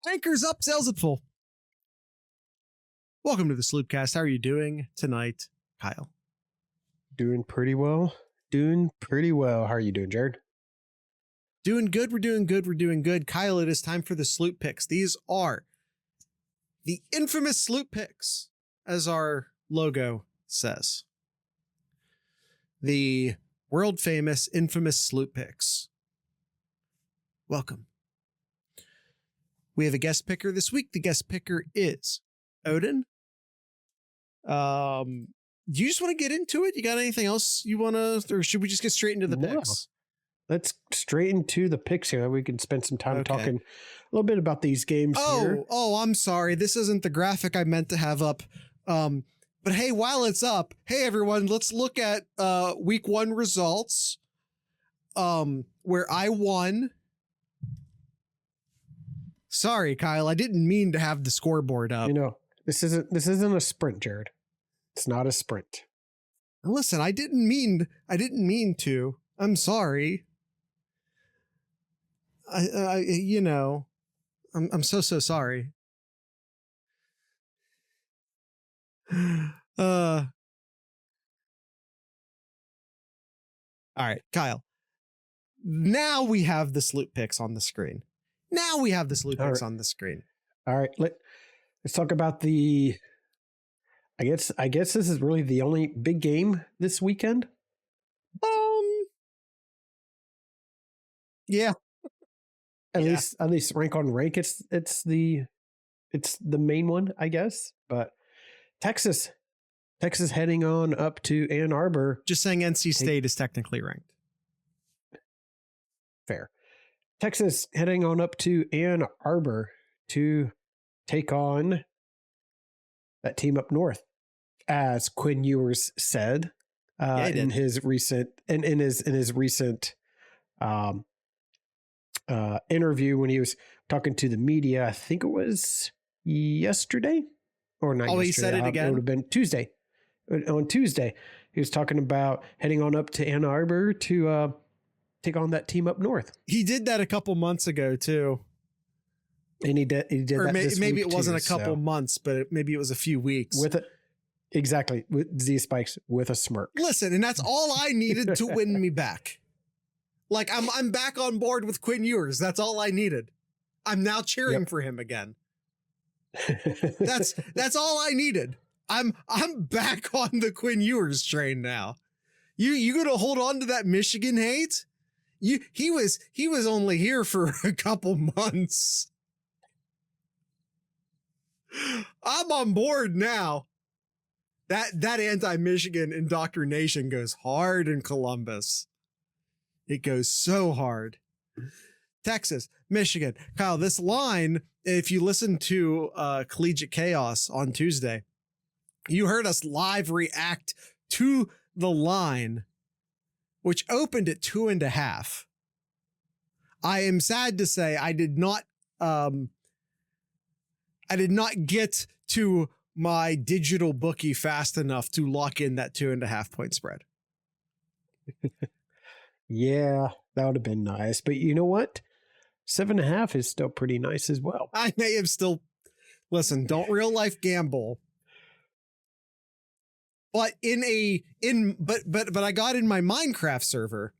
Anchors up, sails at full. Welcome to the SlooPcast. How are you doing tonight, Kyle? Doing pretty well. How are you doing, Jared? Doing good. We're doing good. Kyle, it is time for the SlooPicks. These are the infamous SlooPicks, as our logo says. The world famous, infamous SlooPicks. Welcome. We have a guest picker this week. The guest picker is Odin. Do you just want to get into it? You got anything else you want to, or should we just get straight into the picks? Let's straight into the picks here. We can spend some time talking a little bit about these games here. Oh, I'm sorry. This isn't the graphic I meant to have up. But hey, while it's up, hey everyone, let's look at week 1 results. Where I won. Sorry, Kyle, I didn't mean to have the scoreboard up. You know, this isn't a sprint, Jared. It's not a sprint. Listen, I didn't mean to. I'm sorry. I'm so sorry. All right, Kyle. Now we have the SlooPicks on the screen. All right, let's talk about the. I guess this is really the only big game this weekend. Yeah. At least rank on rank, it's the main one, I guess. But Texas heading on up to Ann Arbor. Just saying NC State is technically ranked. Fair. Texas heading on up to Ann Arbor to take on that team up north, as Quinn Ewers said in his recent interview when he was talking to the media. I think it was yesterday or not. Oh, yesterday. He said it again. It would have been Tuesday. On Tuesday, he was talking about heading on up to Ann Arbor to take on that team up north. He did that a couple months ago too. And he did or that this maybe week it wasn't too, a couple months, but maybe it was a few weeks. With Z Spikes with a smirk. Listen, and that's all I needed to win me back. Like I'm back on board with Quinn Ewers. That's all I needed. I'm now cheering for him again. That's all I needed. I'm back on the Quinn Ewers train now. You gonna hold on to that Michigan hate? He was only here for a couple months. I'm on board now. That anti-Michigan indoctrination goes hard in Columbus. It goes so hard. Texas, Michigan. Kyle, this line, if you listen to Collegiate Chaos on Tuesday, you heard us live react to the line, which opened at 2.5. I am sad to say I did not get to my digital bookie fast enough to lock in that 2.5 point spread. Yeah, that would have been nice. But you know what? 7.5 is still pretty nice as well. I may have still, listen, don't real life gamble. But but I got in my Minecraft server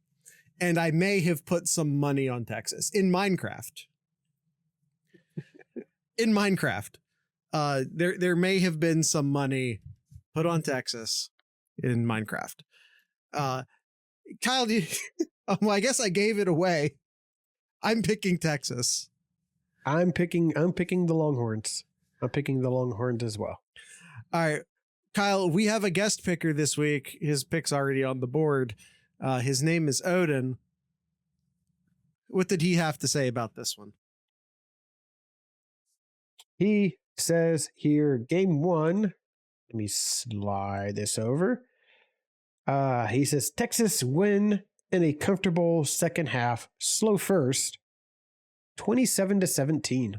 and I may have put some money on Texas in Minecraft. There may have been some money put on Texas in Minecraft. Kyle, well, I guess I gave it away. I'm picking Texas. I'm picking the Longhorns. I'm picking the Longhorns as well. All right, Kyle, we have a guest picker this week. His pick's already on the board. His name is Odin. What did he have to say about this one? He says here, game 1. Let me slide this over. He says Texas win in a comfortable second half, slow first, 27-17.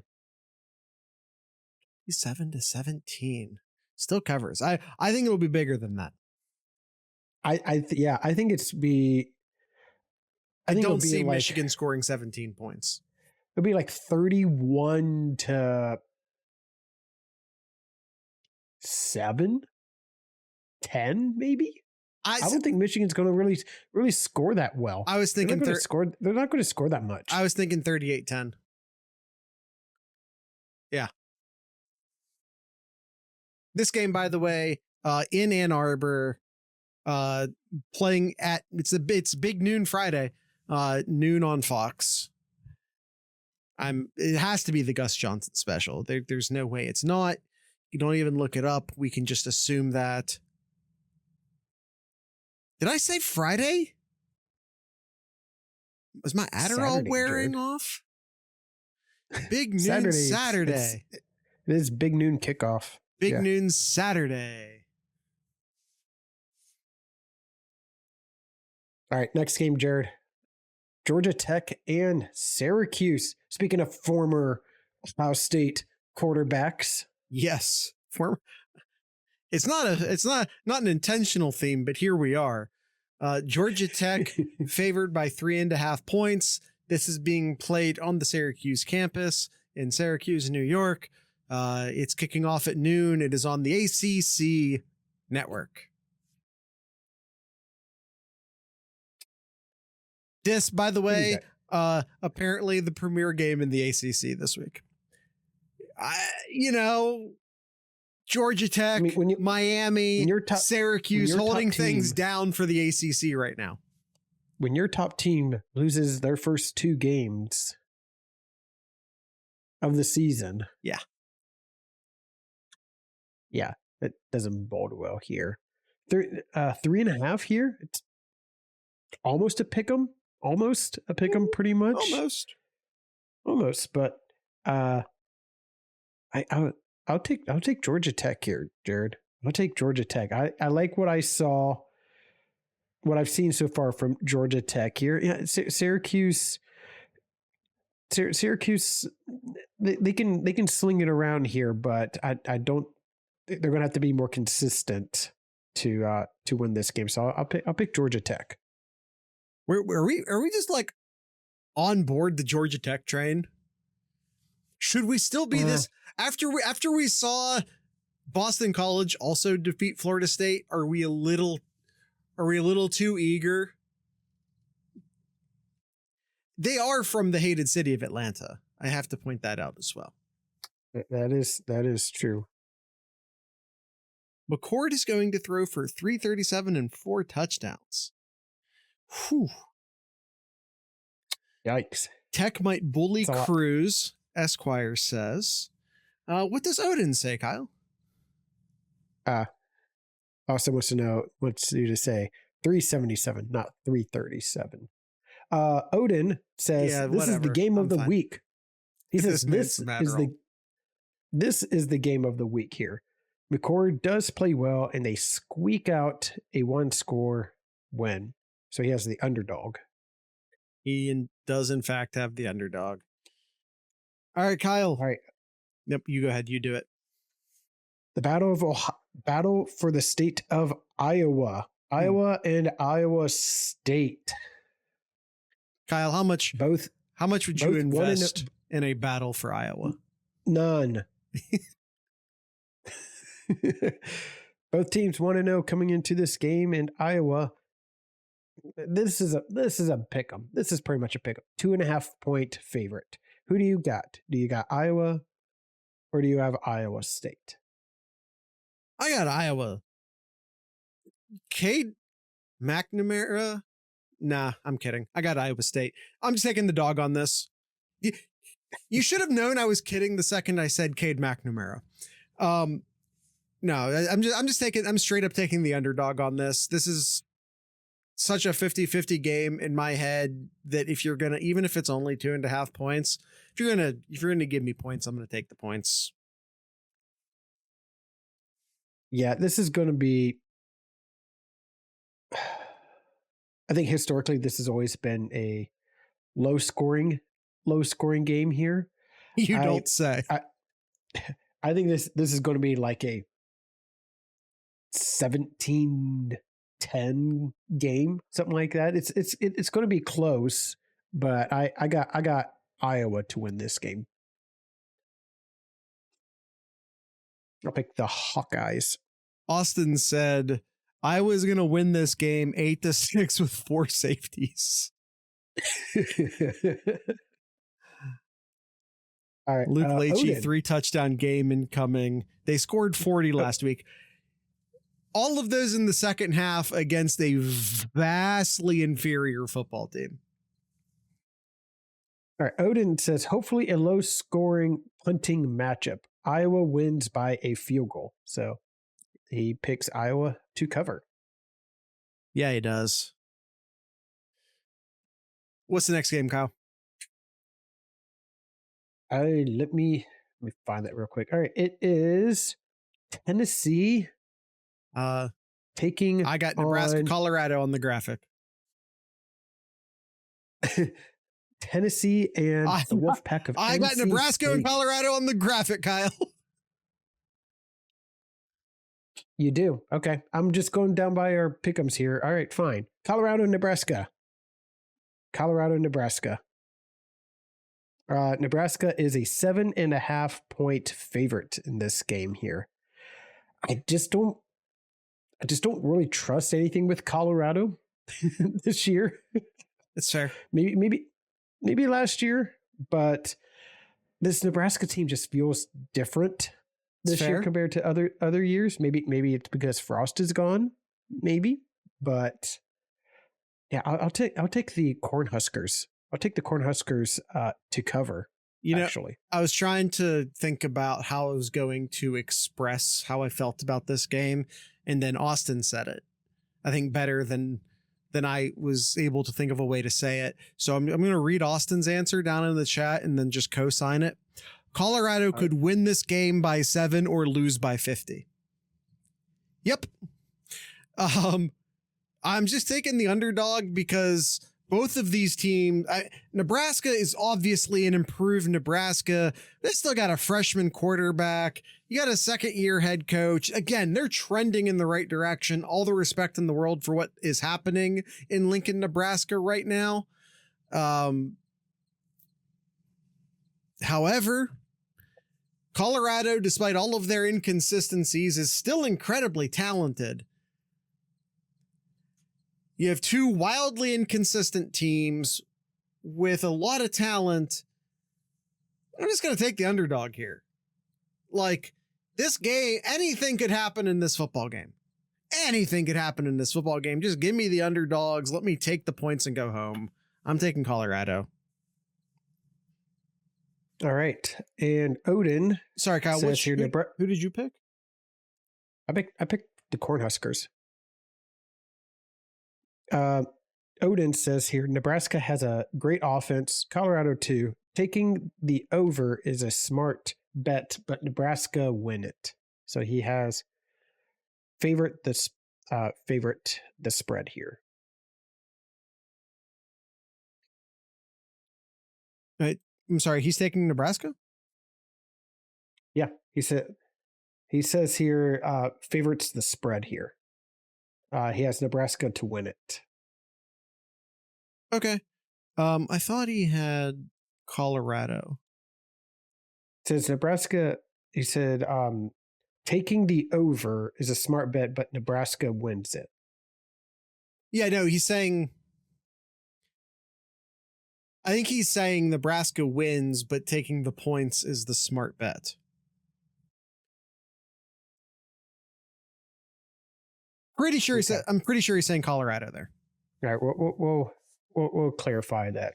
27-17. Still covers. I think it'll be bigger than that. I think it's be. I don't see Michigan scoring 17 points. it'll be like 31-7, 10 maybe. I don't think Michigan's going to really score that well. I was thinking they're not going to score that much. I was thinking 38-10. Yeah. This game, by the way, in Ann Arbor, playing at it's big noon Friday, noon on Fox. It has to be the Gus Johnson special. There's no way it's not. You don't even look it up. We can just assume that. Did I say Friday? Was my Adderall Saturday, wearing Jared. off? Big noon Saturday. It is big noon kickoff. Big noon Saturday. All right, next game, Jared. Georgia Tech and Syracuse. Speaking of former Ohio State quarterbacks. Yes. It's not an intentional theme, but here we are. Georgia Tech favored by 3.5 points. This is being played on the Syracuse campus in Syracuse, New York. It's kicking off at noon. It is on the ACC network. This, by the way, apparently the premier game in the ACC this week. Georgia Tech, Miami, Syracuse holding things down for the ACC right now. When your top team loses their first 2 games of the season. Yeah. Yeah, that doesn't bode well here. 3.5 here. It's almost a pick 'em. Almost a pick 'em, pretty much. Almost, but I'll take Georgia Tech here, Jared. I'll take Georgia Tech. I like what I saw, what I've seen so far from Georgia Tech here. Yeah, Syracuse, they can sling it around here, but I don't. They're going to have to be more consistent to win this game. So I'll pick Georgia Tech. Are we just like on board the Georgia Tech train? Should we still be this after we saw Boston College also defeat Florida State? Are we a little too eager? They are from the hated city of Atlanta. I have to point that out as well. That is true. McCord is going to throw for 337 and 4 touchdowns. Whew. Yikes. Tech might bully Cruz, Esquire says. What does Odin say, Kyle? Also wants you to say 377, not 337. Odin says this is the game of the week. He says this is the game of the week here. McCord does play well, and they squeak out a 1-score win. So he has the underdog. He does, in fact, have the underdog. All right, Kyle. All right. Yep, you go ahead. You do it. The battle for the state of Iowa. Iowa and Iowa State. Kyle, how much would you invest in a battle for Iowa? None. Both teams 1-0 coming into this game, and Iowa. This is a pick 'em. This is pretty much a pick 'em. 2.5 point favorite. Who do you got? Do you got Iowa, or do you have Iowa State? I got Iowa. Cade McNamara. Nah, I'm kidding. I got Iowa State. I'm just taking the dog on this. You should have known I was kidding the second I said Cade McNamara. No, I'm straight up taking the underdog on this. This is such a 50-50 game in my head that even if it's only 2.5 points, if you're gonna give me points, I'm gonna take the points. Yeah, this is gonna be. I think historically this has always been a low scoring game here. You don't say. I think this is going to be like a 17-10 game, something like that. It's going to be close, but I got Iowa to win this game. I'll pick the Hawkeyes. Austin said Iowa's going to win this game 8-6 with 4 safeties. All right. Luke Leachy, Odin. 3 touchdown game incoming. They scored 40 last week. All of those in the second half against a vastly inferior football team. All right. Odin says, hopefully a low scoring punting matchup. Iowa wins by a field goal. So he picks Iowa to cover. Yeah, he does. What's the next game, Kyle? Let me find that real quick. All right. It is Tennessee taking I got Nebraska, Colorado on the graphic. Tennessee and the Wolfpack of I got NC Nebraska State. and Colorado on the graphic, Kyle. You do? Okay. I'm just going down by our pick'ems here. All right, fine. Colorado, Nebraska. Nebraska is a 7.5 point favorite in this game here. I just don't really trust anything with Colorado this year. That's fair. Maybe last year, but this Nebraska team just feels different this year compared to other years. Maybe it's because Frost is gone. Maybe, but yeah, I'll take the Cornhuskers. I'll take the Cornhuskers to cover. Actually, I was trying to think about how I was going to express how I felt about this game, and then Austin said it, I think, better than I was able to think of a way to say it. So I'm going to read Austin's answer down in the chat and then just co-sign it. Colorado could win this game by 7 or lose by 50. Yep. I'm just taking the underdog because both of these teams, Nebraska is obviously an improved Nebraska. They still got a freshman quarterback. You got a second-year head coach. Again, they're trending in the right direction. All the respect in the world for what is happening in Lincoln, Nebraska right now. However, Colorado, despite all of their inconsistencies, is still incredibly talented. You have 2 wildly inconsistent teams with a lot of talent. I'm just going to take the underdog here. Like, this game, anything could happen in this football game. Anything could happen in this football game. Just give me the underdogs. Let me take the points and go home. I'm taking Colorado. All right. And Odin. Sorry, Kyle. Who did you pick? I picked the Cornhuskers. Odin says here, Nebraska has a great offense. Colorado too. Taking the over is a smart bet, but Nebraska win it. So he has favorite the spread here. I'm sorry, he's taking Nebraska? Yeah, he says here favorites the spread here. He has Nebraska to win it. Okay. I thought he had Colorado. It says Nebraska, he said taking the over is a smart bet, but Nebraska wins it. Yeah, no, he's saying, I think he's saying Nebraska wins, but taking the points is the smart bet. I'm pretty sure he's saying Colorado there. All right, we'll clarify that.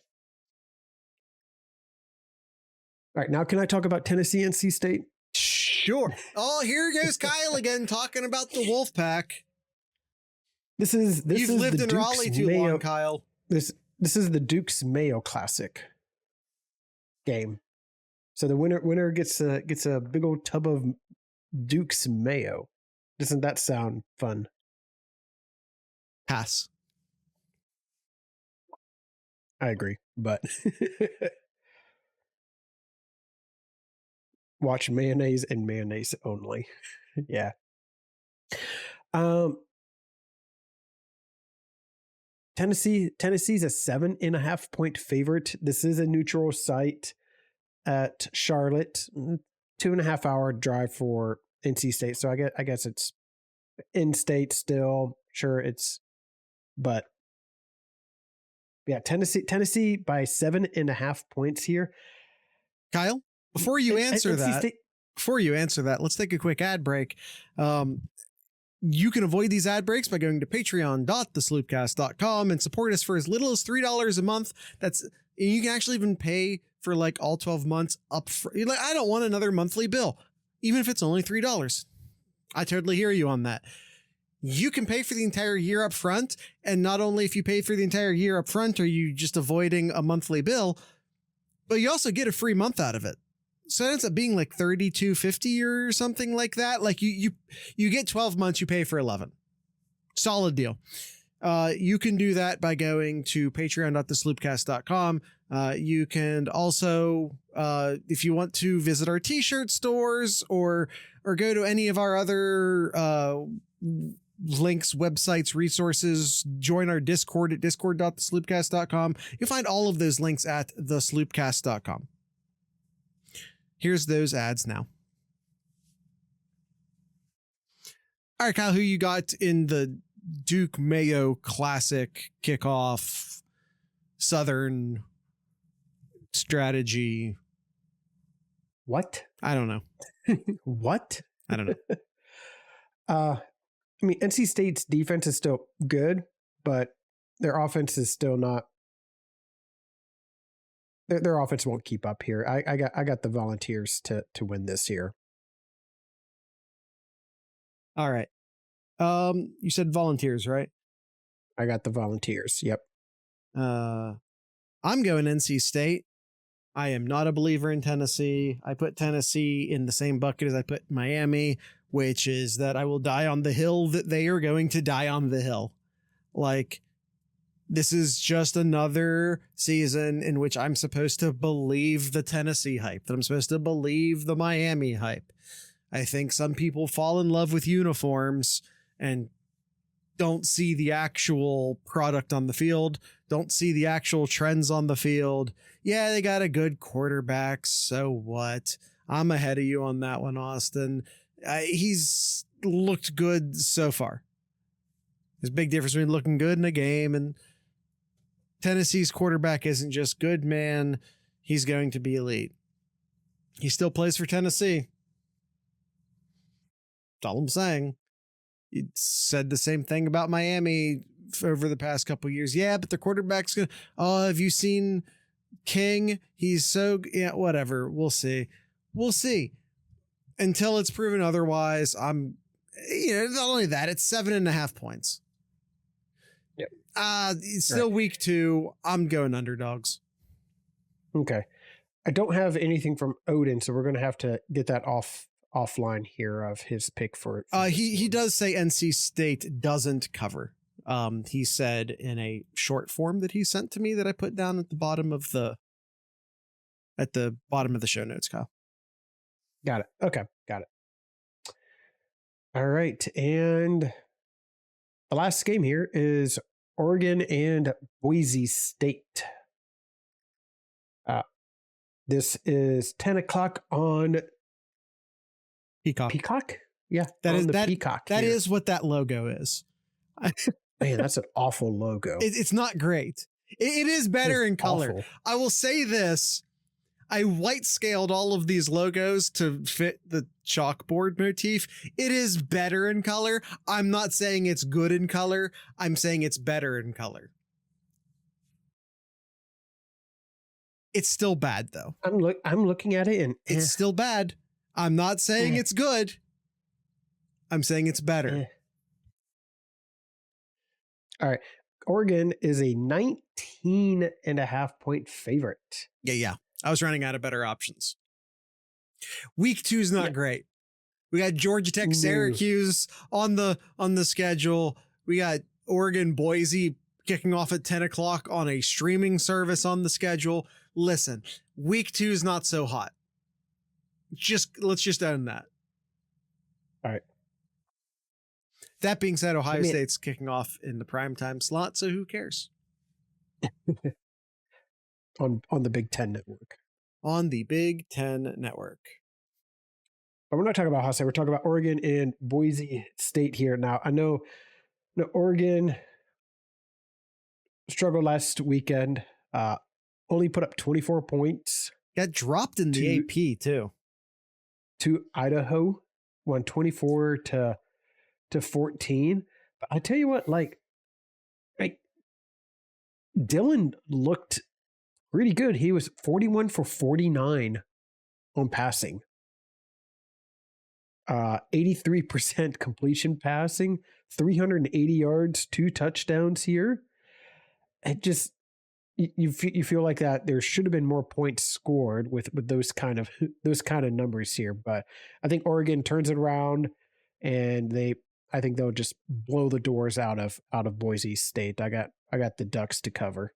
All right, now can I talk about Tennessee NC State? Sure. Oh, here goes Kyle again talking about the Wolfpack. You've lived in Raleigh too long, Kyle. This is the Duke's Mayo Classic game. So the winner gets a big old tub of Duke's Mayo. Doesn't that sound fun? Pass. I agree, but watch mayonnaise and mayonnaise only. Yeah. Tennessee's a 7.5 point favorite. This is a neutral site at Charlotte, 2.5 hour drive for NC State. So I guess it's in state still. Sure, but yeah, Tennessee by 7.5 points here. Kyle, before you answer State, that, let's take a quick ad break. You can avoid these ad breaks by going to patreon.thesloopcast.com and support us for as little as $3 a month. You can actually even pay for like all 12 months up front. You're like, I don't want another monthly bill, even if it's only $3. I totally hear you on that. You can pay for the entire year up front. And not only if you pay for the entire year up front, are you just avoiding a monthly bill, but you also get a free month out of it. So it ends up being like $32.50 or something like that. Like you get 12 months, you pay for 11. Solid deal. You can do that by going to patreon.thesloopcast.com. You can also, if you want to visit our t-shirt stores or go to any of our other links, websites, resources, join our Discord at discord.thesloopcast.com. You'll find all of those links at thesloopcast.com. Here's those ads now. All right, Kyle, who you got in the Duke Mayo Classic kickoff Southern strategy? What? I don't know. What? I don't know. I mean, NC State's defense is still good, but their offense is still not. Their offense won't keep up here. I got the Volunteers to win this year. All right. You said Volunteers, right? I got the Volunteers. Yep. I'm going NC State. I am not a believer in Tennessee. I put Tennessee in the same bucket as I put Miami, which is that I will die on the hill that they are going to die on the hill. Like, this is just another season in which I'm supposed to believe the Tennessee hype, that I'm supposed to believe the Miami hype. I think some people fall in love with uniforms and don't see the actual product on the field, don't see the actual trends on the field. Yeah, they got a good quarterback. So what? I'm ahead of you on that one, Austin. He's looked good so far. There's a big difference between looking good in a game, and Tennessee's quarterback isn't just good, man. He's going to be elite. He still plays for Tennessee. That's all I'm saying. You said the same thing about Miami over the past couple of years. Yeah, but their quarterback's going to... Oh, have you seen King? He's so... Yeah, whatever. We'll see. We'll see. Until it's proven otherwise, I'm... not only that, it's 7.5 points. Yep. It's still right. Week 2. I'm going underdogs. Okay. I don't have anything from Odin, so we're going to have to get that offline here of his pick for he does say NC State doesn't cover. He said in a short form that he sent to me that I put down at the bottom of the show notes, Kyle. Got it. Okay. Got it. All right. And the last game here is Oregon and Boise State. This is 10 o'clock on Peacock. Peacock? Yeah. That is that Peacock. That is what that logo is. Man, that's an awful logo. It's not great. It is better in color. Awful. I will say this. I white scaled all of these logos to fit the chalkboard motif. It is better in color. I'm not saying it's good in color. I'm saying it's better in color. It's still bad though. I'm looking at it and it's still bad. I'm not saying it's good. I'm saying it's better. All right. Oregon is a 19.5 point favorite. Yeah. I was running out of better options. Week 2 is not great. We got Georgia Tech, Syracuse on the schedule. We got Oregon, Boise kicking off at 10 o'clock on a streaming service on the schedule. Listen, week 2 is not so hot. Let's just own that. All right. That being said, Ohio State's kicking off in the primetime slot, so who cares? on the Big Ten network. On the Big Ten network. But we're not talking about Ohio State. We're talking about Oregon and Boise State here. Now, I know Oregon struggled last weekend. Only put up 24 points. Got dropped in the AP too. To Idaho, won 24 to 14. But I tell you what, like Dylan looked pretty good. He was 41 for 49 on passing. 83% completion passing, 380 yards, 2 touchdowns here. It just, you feel like that there should have been more points scored with those kind of numbers here. But I think Oregon turns it around, and I think they'll just blow the doors out of Boise State. I got the Ducks to cover.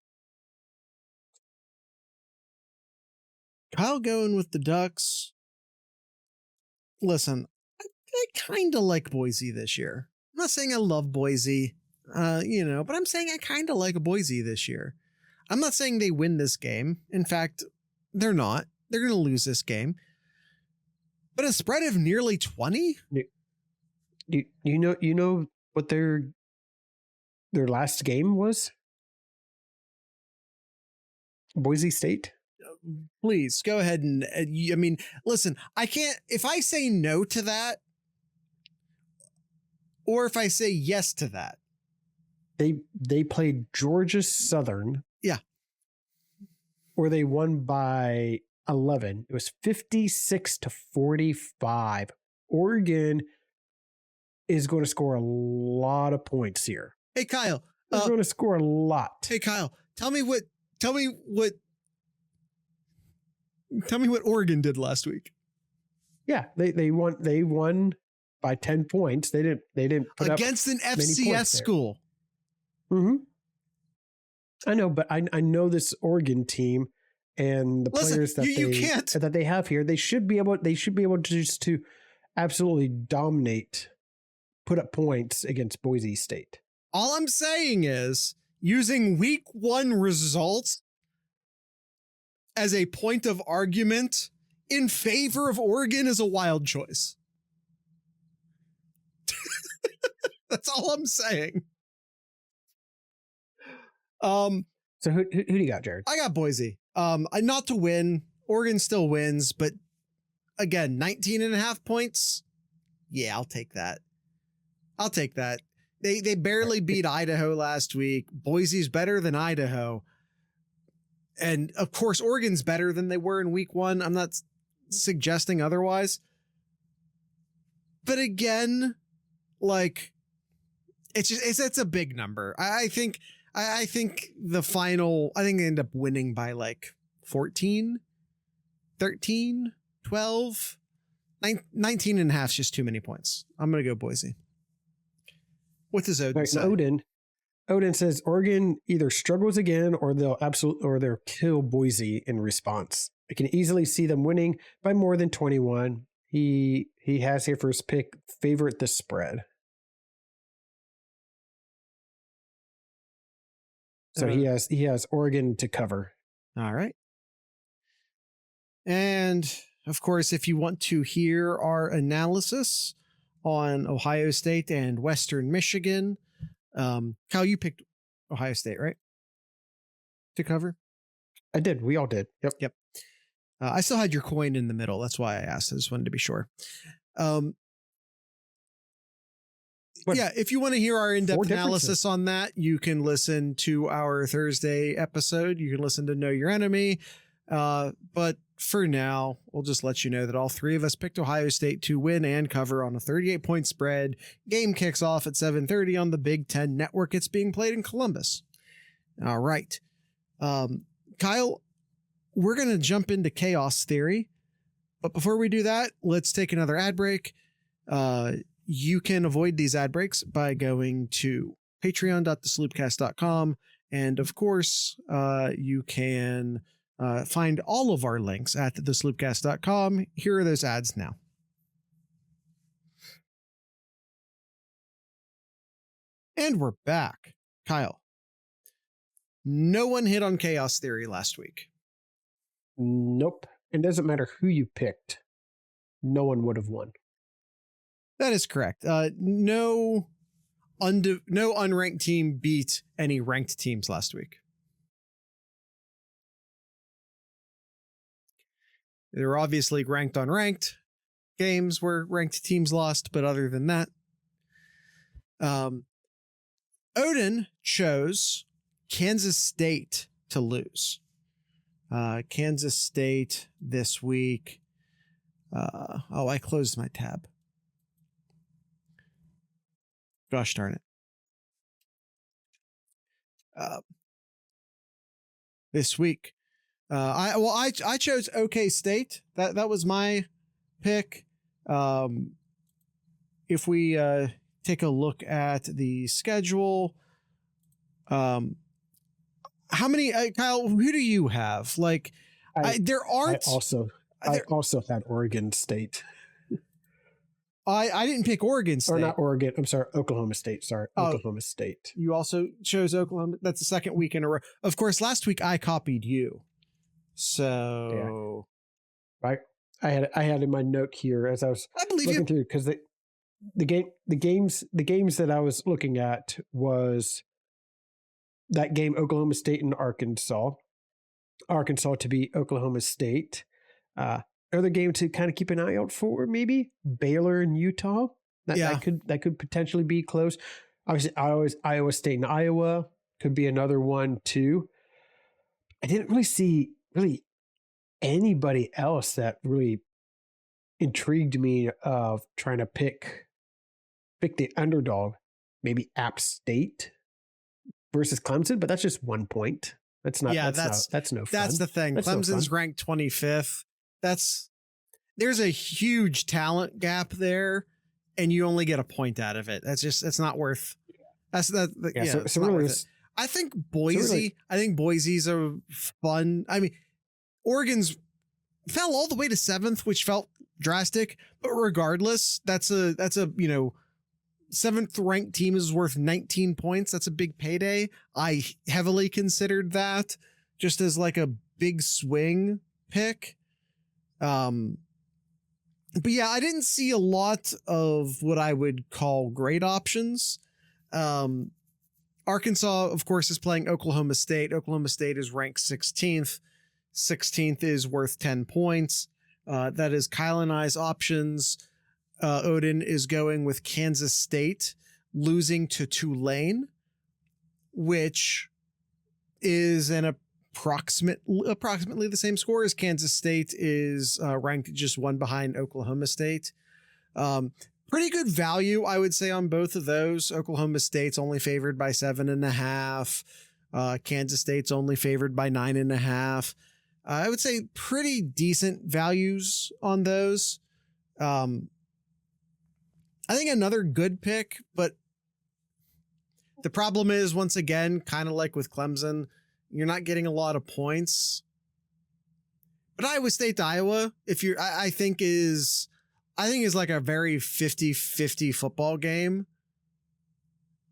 Kyle going with the Ducks. Listen, I kind of like Boise this year. I'm not saying I love Boise, but I'm saying I kind of like Boise this year. I'm not saying they win this game. In fact, they're not. They're going to lose this game. But a spread of nearly 20? You know what their last game was? Boise State? Please go ahead and listen, I can't, if I say no to that, or if I say yes to that. They played Georgia Southern. Yeah. Where they won by 11. It was 56 to 45. Oregon is going to score a lot of points here. Hey, Kyle. They're going to score a lot. Hey, Kyle, tell me what Oregon did last week. Yeah, they won by 10 points. They didn't put against up an FCS school. Mm-hmm. I know, but I know this Oregon team and the players that they have here. They should be able to absolutely dominate, put up points against Boise State. All I'm saying is using week 1 results as a point of argument in favor of Oregon is a wild choice. That's all I'm saying. So who do you got, Jared? I got Boise. Not to win. Oregon still wins, but again, 19.5 points. Yeah, I'll take that. They barely beat Idaho last week. Boise's better than Idaho. And of course, Oregon's better than they were in week 1. I'm not suggesting otherwise. But again, like, it's a big number. I think the final, I think they end up winning by like 14, 13, 12, 19 and a half is just too many points. I'm going to go Boise. What does Odin say? Odin says Oregon either struggles again or they'll kill Boise in response. I can easily see them winning by more than 21. He has here for his pick, favorite the spread. So he has Oregon to cover. All right. And of course, if you want to hear our analysis on Ohio State and Western Michigan, Kyle, you picked Ohio State, right? To cover? I did. We all did. Yep. I still had your coin in the middle. That's why I asked. I just wanted to be sure. Yeah, if you want to hear our in-depth analysis on that, you can listen to our Thursday episode. You can listen to Know Your Enemy. But for now, we'll just let you know that all 3 of us picked Ohio State to win and cover on a 38-point spread. Game kicks off at 7:30 on the Big Ten Network. It's being played in Columbus. All right. Kyle, we're going to jump into chaos theory. But before we do that, let's take another ad break. You can avoid these ad breaks by going to patreon.thesloopcast.com. And of course, you can find all of our links at thesloopcast.com. Here are those ads now. And we're back. Kyle, no one hit on chaos theory last week. Nope. It doesn't matter who you picked. No one would have won. That is correct. No unranked team beat any ranked teams last week. There were obviously ranked unranked games where ranked teams lost, but other than that, Odin chose Kansas State to lose. Kansas State this week. I closed my tab. Gosh darn it. This week. I chose OK State. That was my pick. If we take a look at the schedule, how many Kyle? Who do you have? Like, there aren't. I also had Oregon State. I didn't pick Oregon State. Or not Oregon. I'm sorry, Oklahoma State. Oklahoma State. You also chose Oklahoma. That's the second week in a row. Of course, last week I copied you. So yeah. I had in my note here as I was looking through, because the games that I was looking at was that game Oklahoma State and Arkansas to beat Oklahoma State. Other game to kind of keep an eye out for, maybe Baylor and Utah. That could potentially be close. Obviously, Iowa State and Iowa could be another one too. I didn't really see anybody else that really intrigued me of trying to pick the underdog. Maybe App State versus Clemson, but that's just 1 point. That's not. Yeah, that's no fun. That's the thing. Clemson's ranked 25th. There's a huge talent gap there, and you only get a point out of it. It's not worth. So really, I think Boise. I think Boise's a fun. I mean, Oregon's fell all the way to 7th, which felt drastic, but regardless, that's a 7th ranked team is worth 19 points. That's a big payday. I heavily considered that just as like a big swing pick. But yeah, I didn't see a lot of what I would call great options. Arkansas, of course, is playing Oklahoma State. Oklahoma State is ranked 16th. 16th is worth 10 points. That is Kyle and I's options. Odin is going with Kansas State losing to Tulane, which is an approximately the same score as Kansas State is ranked just one behind Oklahoma State. Pretty good value, I would say, on both of those. Oklahoma State's only favored by 7.5. Kansas State's only favored by 9.5. I would say pretty decent values on those. I think another good pick, but the problem is, once again, kind of like with Clemson, you're not getting a lot of points. But Iowa State to Iowa, I think is like a very 50-50 football game.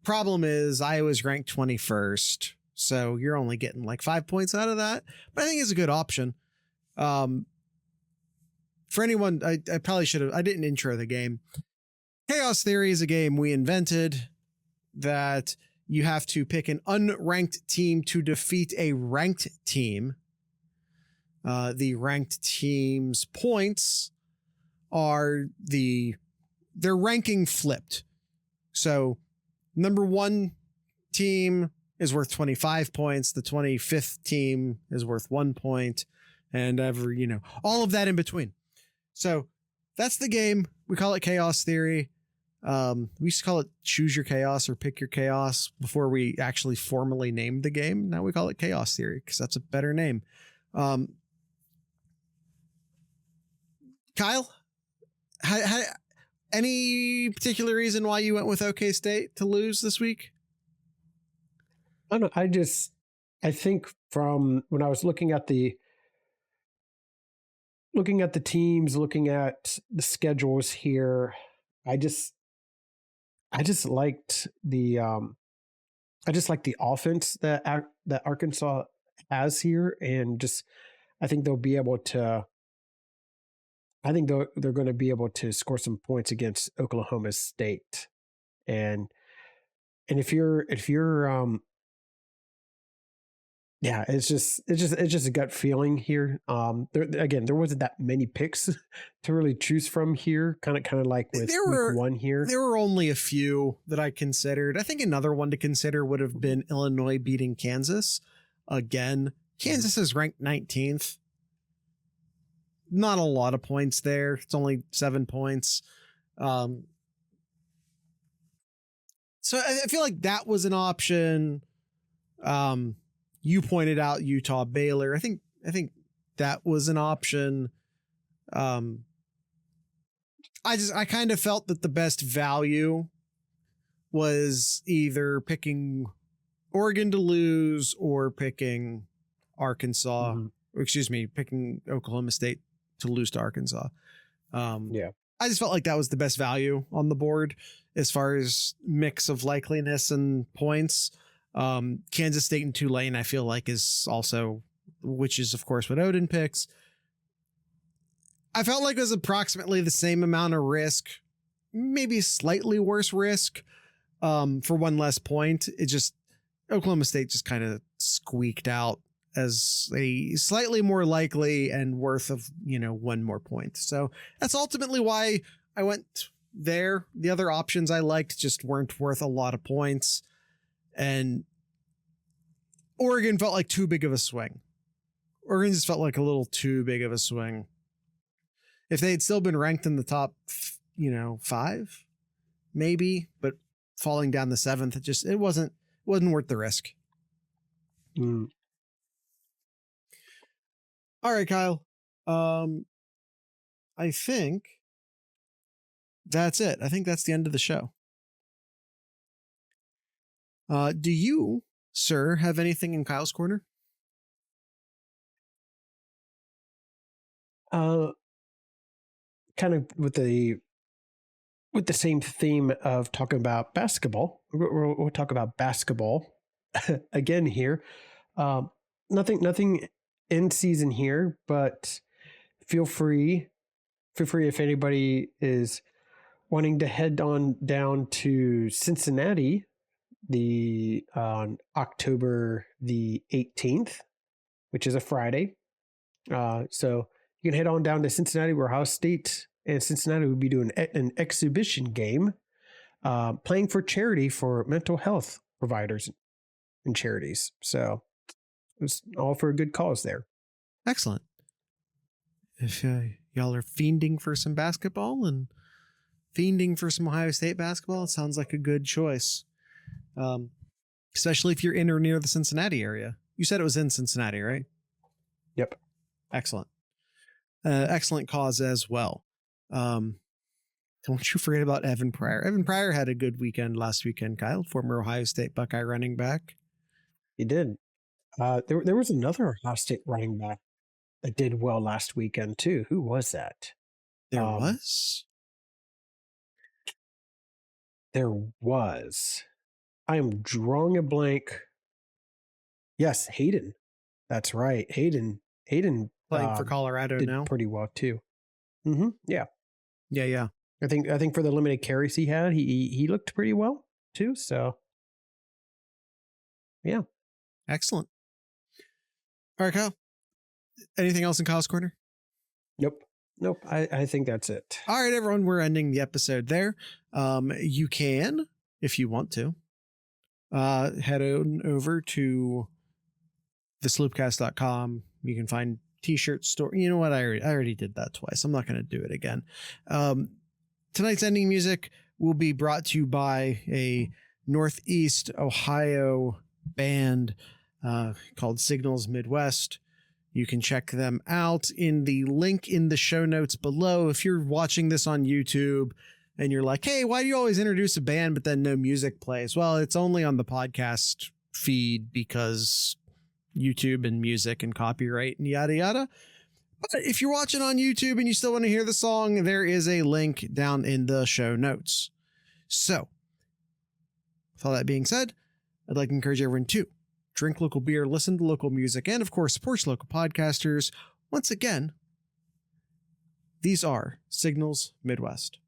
Problem is Iowa's ranked 21st, so you're only getting like 5 points out of that. But I think it's a good option. For anyone, I probably should have. I didn't intro the game. Chaos Theory is a game we invented that you have to pick an unranked team to defeat a ranked team. The ranked team's points are their ranking flipped. So number 1 team is worth 25 points. The 25th team is worth 1 point, and all of that in between. So that's the game. We call it Chaos Theory. We used to call it Choose Your Chaos or Pick Your Chaos before we actually formally named the game. Now we call it Chaos Theory because that's a better name. Kyle, any particular reason why you went with OK State to lose this week? I don't know. I think from when I was looking at the teams, looking at the schedules here, I I just liked the offense that Arkansas has here, and just I think they'll be able to. I think they're going to be able to score some points against Oklahoma State, and if you're yeah, it's just a gut feeling here. There wasn't that many picks to really choose from here. Kind of like with week one here. There were only a few that I considered. I think another one to consider would have been Illinois beating Kansas. Again, Kansas is ranked 19th. Not a lot of points there. It's only 7 points. So I feel like that was an option. You pointed out Utah Baylor. I think that was an option. I kind of felt that the best value was either picking Oregon to lose or picking Arkansas, or excuse me, picking Oklahoma State to lose to Arkansas. Yeah. I just felt like that was the best value on the board as far as mix of likeliness and points. Kansas State and Tulane, I feel like is also, which is of course what Odin picks. I felt like it was approximately the same amount of risk, maybe slightly worse risk, for one less point. It just, Oklahoma State just kind of squeaked out as a slightly more likely and worth of, one more point. So that's ultimately why I went there. The other options I liked just weren't worth a lot of points. And Oregon felt like too big of a swing. Oregon just felt like a little too big of a swing. If they had still been ranked in the top, 5, maybe, but falling down the 7th, it wasn't worth the risk. All right, Kyle. I think that's it. I think that's the end of the show. Do you, sir, have anything in Kyle's corner? Kind of with the same theme of talking about basketball. We'll talk about basketball again here. Nothing in season here, but feel free if anybody is wanting to head on down to Cincinnati on October the 18th, which is a Friday. So you can head on down to Cincinnati, where Ohio State and Cincinnati will be doing an exhibition game, playing for charity for mental health providers and charities. So it's all for a good cause there. Excellent. If y'all are fiending for some basketball and fiending for some Ohio State basketball, it sounds like a good choice. Especially if you're in or near the Cincinnati area. You said it was in Cincinnati, right? Yep. Excellent. Excellent cause as well. Don't you forget about Evan Pryor. Evan Pryor had a good weekend last weekend, Kyle, former Ohio State Buckeye running back. He did. There was another Ohio State running back that did well last weekend too. Who was that? There was. I am drawing a blank. Yes, Hayden. That's right. Hayden Playing for Colorado did now. Pretty well too. Yeah. Yeah. I think for the limited carries he had, he looked pretty well too. So yeah. Excellent. All right, Kyle. Anything else in Kyle's corner? Nope. I think that's it. All right, everyone. We're ending the episode there. You can, if you want to, head on over to thesloopcast.com. You can find t-shirt store. You know what? I already did that twice. I'm not going to do it again. Tonight's ending music will be brought to you by a Northeast Ohio band called Signals Midwest. You can check them out in the link in the show notes below. If you're watching this on YouTube and you're like, hey, why do you always introduce a band but then no music plays? Well, it's only on the podcast feed because YouTube and music and copyright and yada yada. But if you're watching on YouTube and you still want to hear the song, there is a link down in the show notes. So With all that being said, I'd like to encourage everyone to drink local beer, listen to local music, and of course, support local podcasters. Once again, these are Signals Midwest.